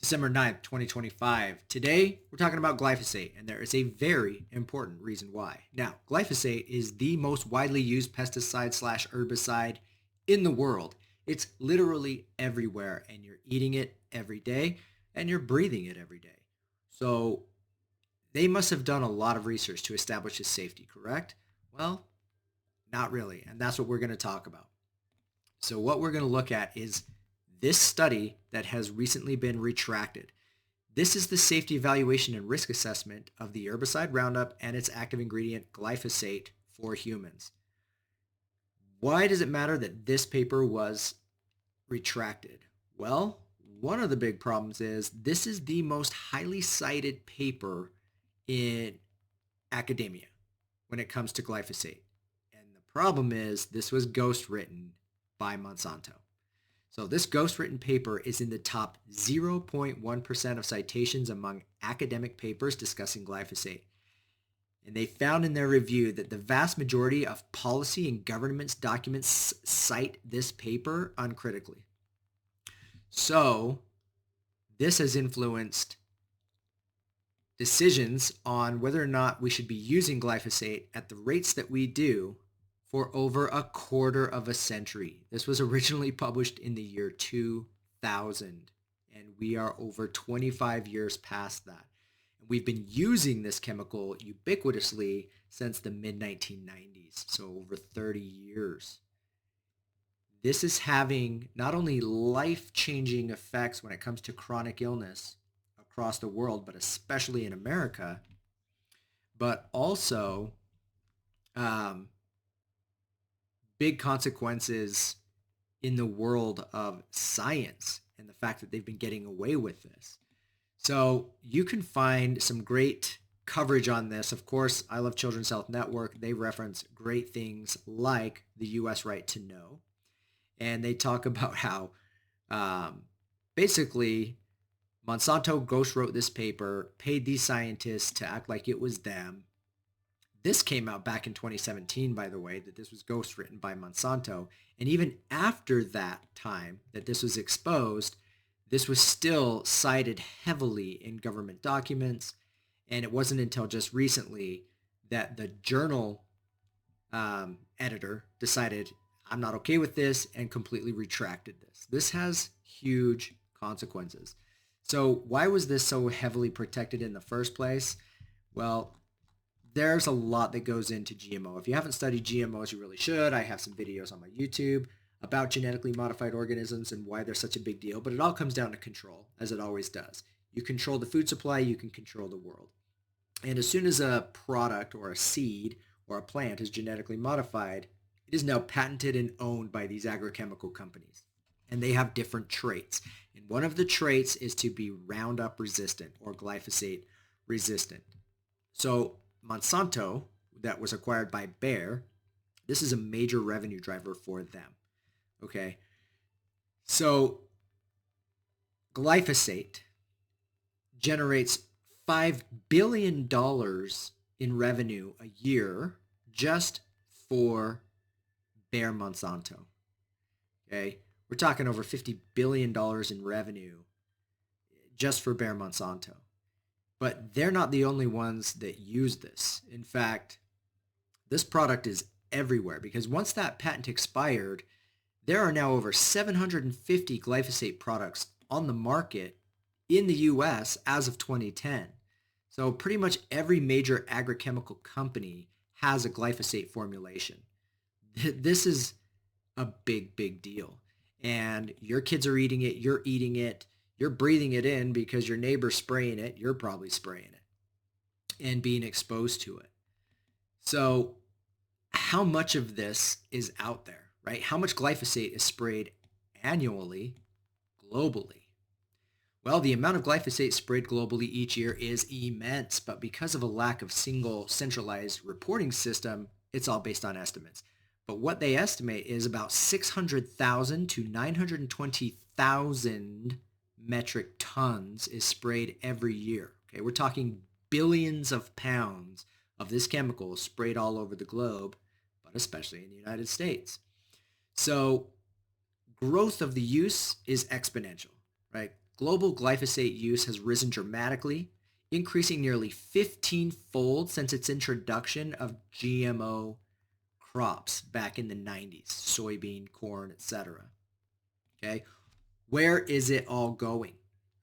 December 9th, 2025. Today, we're talking about glyphosate, and there is a very important reason why. Now, glyphosate is the most widely used pesticide slash herbicide in the world. It's literally everywhere, and you're eating it every day, and you're breathing it every day. So, they must have done a lot of research to establish its safety, correct? Well, not really, and that's what we're going to talk about. So what we're going to look at is this study that has recently been retracted. This is the safety evaluation and risk assessment of the herbicide Roundup and its active ingredient glyphosate for humans. Why does it matter that this paper was retracted? Well, one of the big problems is this is the most highly cited paper in academia when it comes to glyphosate. And the problem is this was ghost written by Monsanto. So this ghost written paper is in the top 0.1% of citations among academic papers discussing glyphosate. And they found in their review that the vast majority of policy and government's documents cite this paper uncritically. So this has influenced decisions on whether or not we should be using glyphosate at the rates that we do for over a quarter of a century. This was originally published in the year 2000, and we are over 25 years past that. And we've been using this chemical ubiquitously since the mid-1990s, so over 30 years. This is having not only life-changing effects when it comes to chronic illness across the world, but especially in America, but also big consequences in the world of science and the fact that they've been getting away with this. So you can find some great coverage on this. Of course, I Love Children's Health Network. They reference great things like the U.S. right to know. And they talk about how basically Monsanto ghost wrote this paper, paid these scientists to act like it was them. This came out back in 2017, by the way, that this was ghost written by Monsanto. And even after that time that this was exposed, this was still cited heavily in government documents. And it wasn't until just recently that the journal editor decided, I'm not okay with this, and completely retracted this. This has huge consequences. So why was this so heavily protected in the first place? Well, there's a lot that goes into GMO. If you haven't studied GMOs, you really should. I have some videos on my YouTube about genetically modified organisms and why they're such a big deal. But it all comes down to control, as it always does. You control the food supply, you can control the world. And as soon as a product or a seed or a plant is genetically modified, it is now patented and owned by these agrochemical companies. And they have different traits. And one of the traits is to be Roundup resistant or glyphosate resistant. So Monsanto, that was acquired by Bayer, this is a major revenue driver for them. Okay. So glyphosate generates $5 billion in revenue a year just for Bayer Monsanto. Okay. We're talking over $50 billion in revenue just for Bayer Monsanto. But they're not the only ones that use this. In fact, this product is everywhere because once that patent expired, there are now over 750 glyphosate products on the market in the US as of 2010. So pretty much every major agrochemical company has a glyphosate formulation. This is a big, big deal. And your kids are eating it, you're eating it, you're breathing it in because your neighbor's spraying it, you're probably spraying it and being exposed to it. So how much of this is out there, right? How much glyphosate is sprayed annually, globally? Well, the amount of glyphosate sprayed globally each year is immense, but because of a lack of single centralized reporting system, it's all based on estimates. But what they estimate is about 600,000 to 920,000 metric tons is sprayed every year. Okay, we're talking billions of pounds of this chemical sprayed all over the globe, but especially in the United States. So growth of the use is exponential, right? Global glyphosate use has risen dramatically, increasing nearly 15-fold since its introduction of GMO crops back in the 90s, soybean, corn, etc. Okay? Where is it all going?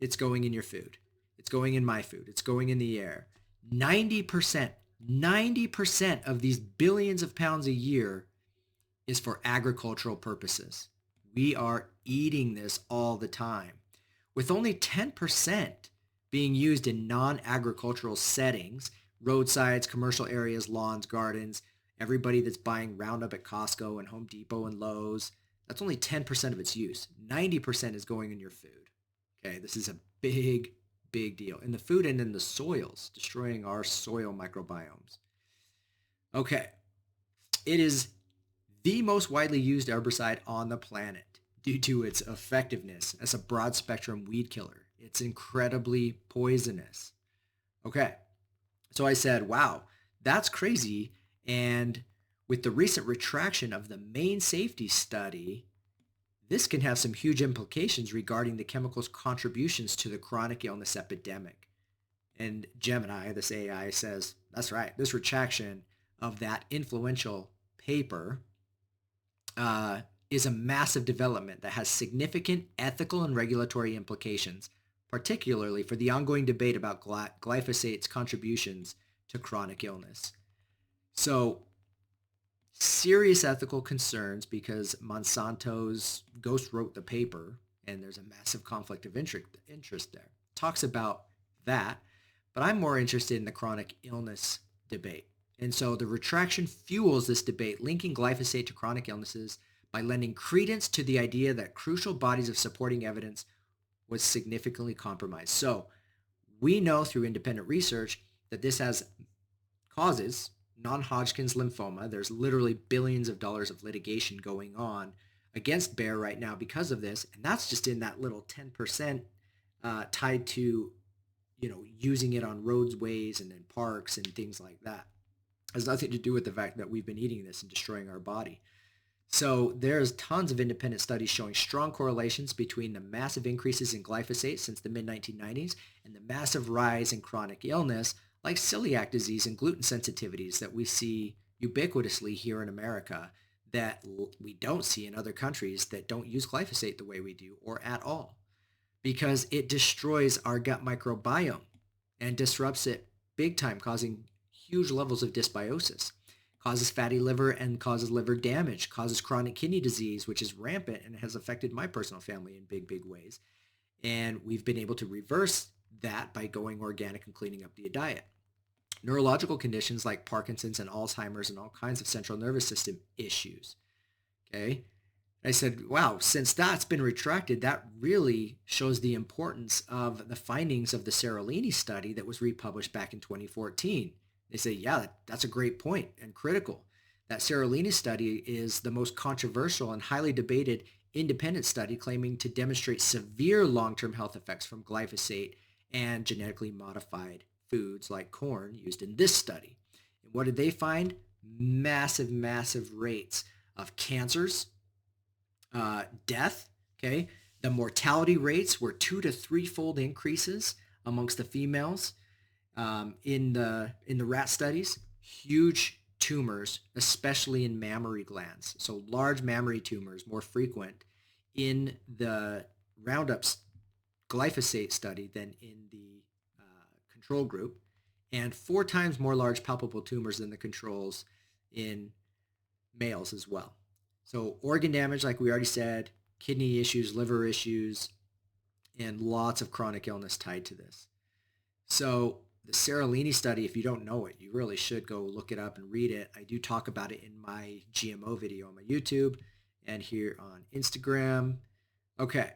It's going in your food. It's going in my food. It's going in the air. 90% of these billions of pounds a year is for agricultural purposes. We are eating this all the time, with only 10% being used in non-agricultural settings, roadsides, commercial areas, lawns, gardens, everybody that's buying Roundup at Costco and Home Depot and Lowe's. That's only 10% of its use. 90% is going in your food. Okay, this is a big, big deal. In the food and in the soils, destroying our soil microbiomes. Okay, it is the most widely used herbicide on the planet due to its effectiveness as a broad spectrum weed killer. It's incredibly poisonous. Okay, so I said, wow, that's crazy. And with the recent retraction of the main safety study, this can have some huge implications regarding the chemical's contributions to the chronic illness epidemic. And Gemini, this AI, says, that's right, this retraction of that influential paper is a massive development that has significant ethical and regulatory implications, particularly for the ongoing debate about glyphosate's contributions to chronic illness. So, serious ethical concerns because Monsanto's ghost wrote the paper and there's a massive conflict of interest there. Talks about that, but I'm more interested in the chronic illness debate. And so the retraction fuels this debate, linking glyphosate to chronic illnesses by lending credence to the idea that crucial bodies of supporting evidence was significantly compromised. So we know through independent research that this causes non-Hodgkin's lymphoma. There's literally billions of dollars of litigation going on against Bayer right now because of this, and that's just in that little 10% tied to, using it on roadways and in parks and things like that. It has nothing to do with the fact that we've been eating this and destroying our body. So there's tons of independent studies showing strong correlations between the massive increases in glyphosate since the mid-1990s and the massive rise in chronic illness like celiac disease and gluten sensitivities that we see ubiquitously here in America that we don't see in other countries that don't use glyphosate the way we do or at all, because it destroys our gut microbiome and disrupts it big time, causing huge levels of dysbiosis, causes fatty liver and causes liver damage, causes chronic kidney disease, which is rampant and has affected my personal family in big, big ways. And we've been able to reverse that by going organic and cleaning up the diet. Neurological conditions like Parkinson's and Alzheimer's and all kinds of central nervous system issues. Okay. I said, wow, since that's been retracted, that really shows the importance of the findings of the Seralini study that was republished back in 2014. They say, yeah, that's a great point and critical. That Seralini study is the most controversial and highly debated independent study claiming to demonstrate severe long-term health effects from glyphosate and genetically modified foods like corn used in this study. And what did they find? Massive, massive rates of cancers, death, okay? The mortality rates were 2 to 3-fold increases amongst the females in the rat studies. Huge tumors, especially in mammary glands. So large mammary tumors, more frequent in the Roundup's glyphosate study than in the control group, and 4 times more large palpable tumors than the controls in males as well. So organ damage, like we already said, kidney issues, liver issues, and lots of chronic illness tied to this. So the Seralini study, if you don't know it, you really should go look it up and read it. I do talk about it in my GMO video on my YouTube and here on Instagram. Okay.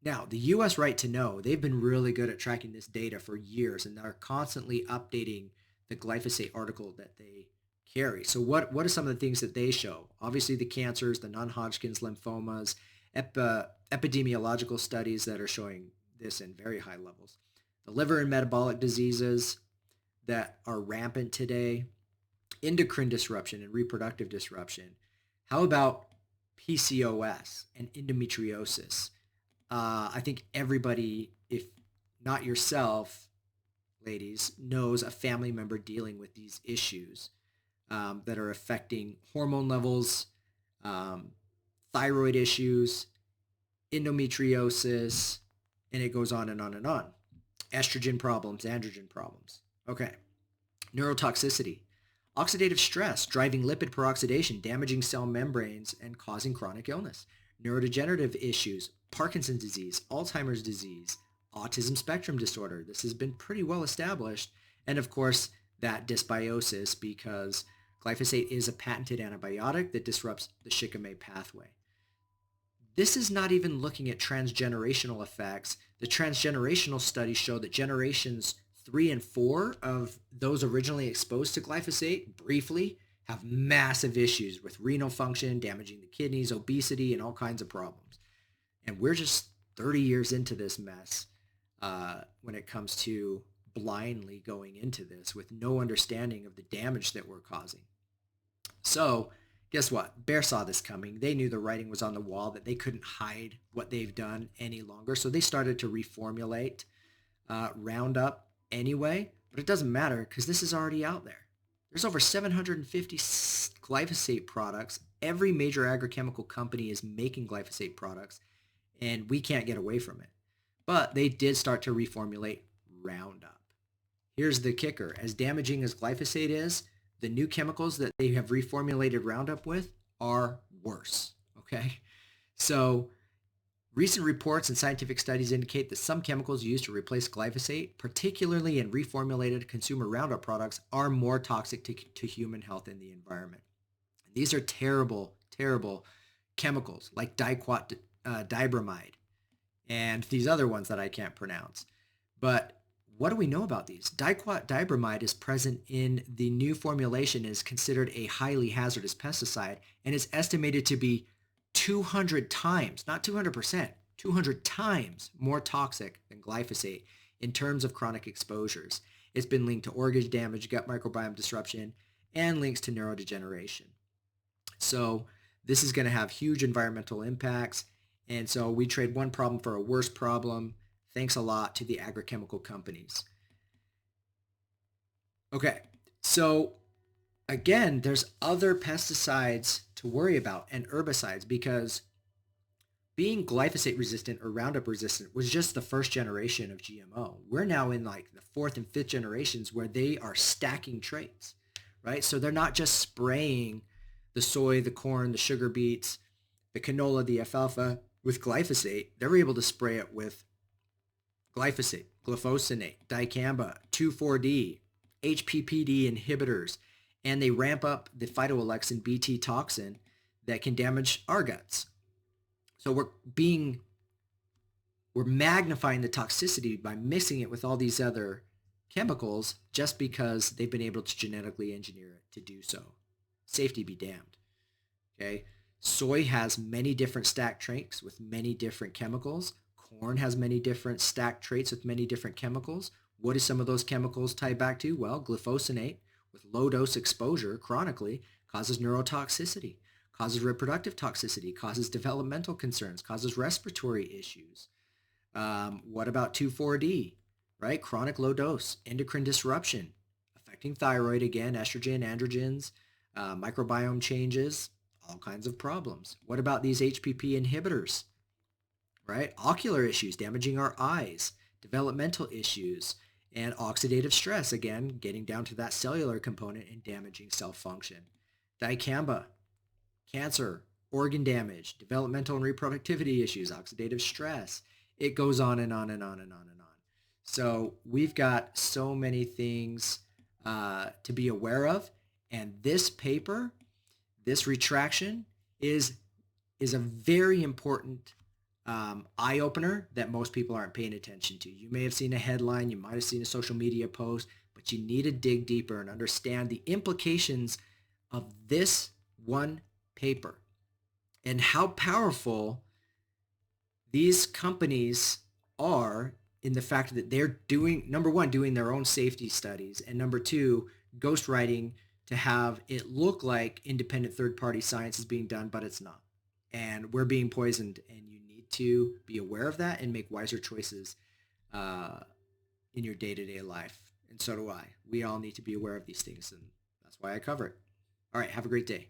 Now, the U.S. Right to Know, they've been really good at tracking this data for years, and they're constantly updating the glyphosate article that they carry. So what are some of the things that they show? Obviously, the cancers, the non-Hodgkin's lymphomas, epidemiological studies that are showing this in very high levels. The liver and metabolic diseases that are rampant today, endocrine disruption and reproductive disruption. How about PCOS and endometriosis? I think everybody, if not yourself, ladies, knows a family member dealing with these issues that are affecting hormone levels, um, thyroid issues, endometriosis, and it goes on and on and on. Estrogen problems, androgen problems. Okay. Neurotoxicity. Oxidative stress, driving lipid peroxidation, damaging cell membranes, and causing chronic illness. Neurodegenerative issues, Parkinson's disease, Alzheimer's disease, autism spectrum disorder. This has been pretty well established. And of course, that dysbiosis, because glyphosate is a patented antibiotic that disrupts the shikimate pathway. This is not even looking at transgenerational effects. The transgenerational studies show that generations 3 and 4 of those originally exposed to glyphosate briefly have massive issues with renal function, damaging the kidneys, obesity, and all kinds of problems. And we're just 30 years into this mess when it comes to blindly going into this with no understanding of the damage that we're causing. So guess what? Bayer saw this coming. They knew the writing was on the wall, that they couldn't hide what they've done any longer. So they started to reformulate Roundup anyway, but it doesn't matter because this is already out there. There's over 750 glyphosate products. Every major agrochemical company is making glyphosate products, and we can't get away from it. But they did start to reformulate Roundup. Here's the kicker. As damaging as glyphosate is, the new chemicals that they have reformulated Roundup with are worse, okay? So recent reports and scientific studies indicate that some chemicals used to replace glyphosate, particularly in reformulated consumer Roundup products, are more toxic to human health and the environment. And these are terrible, terrible chemicals like dibramide and these other ones that I can't pronounce. But what do we know about these? Dibramide is present in the new formulation, is considered a highly hazardous pesticide, and is estimated to be 200 times, not 200%, 200 times more toxic than glyphosate in terms of chronic exposures. It's been linked to organ damage, gut microbiome disruption, and links to neurodegeneration. So this is going to have huge environmental impacts. And so we trade one problem for a worse problem. Thanks a lot to the agrochemical companies. Okay, so again, there's other pesticides to worry about and herbicides, because being glyphosate resistant or Roundup resistant was just the first generation of GMO. We're now in like the 4th and 5th generations where they are stacking traits, right? So they're not just spraying the soy, the corn, the sugar beets, the canola, the alfalfa with glyphosate. They're able to spray it with glyphosate, glyphosate, dicamba, 2,4-D, HPPD inhibitors, and they ramp up the phytoalexin Bt toxin that can damage our guts. So we're magnifying the toxicity by mixing it with all these other chemicals just because they've been able to genetically engineer it to do so. Safety be damned. Okay? Soy has many different stacked traits with many different chemicals. Corn has many different stacked traits with many different chemicals. What do some of those chemicals tie back to? Well, glyphosate with low dose exposure chronically causes neurotoxicity, causes reproductive toxicity, causes developmental concerns, causes respiratory issues. What about 2,4-D, right? Chronic low dose, endocrine disruption, affecting thyroid again, estrogen, androgens, microbiome changes, all kinds of problems. What about these HPP inhibitors, right? Ocular issues, damaging our eyes, developmental issues, and oxidative stress, again, getting down to that cellular component and damaging cell function. Dicamba, cancer, organ damage, developmental and reproductivity issues, oxidative stress. It goes on and on and on and on and on. So we've got so many things to be aware of. And this paper, this retraction is a very important eye-opener that most people aren't paying attention to. You may have seen a headline, you might have seen a social media post, but you need to dig deeper and understand the implications of this one paper and how powerful these companies are in the fact that they're doing, number one, doing their own safety studies, and number two, ghostwriting to have it look like independent third-party science is being done, but it's not. And we're being poisoned, and you need to be aware of that and make wiser choices in your day-to-day life. And so do I. We all need to be aware of these things, and that's why I cover it. All right, have a great day.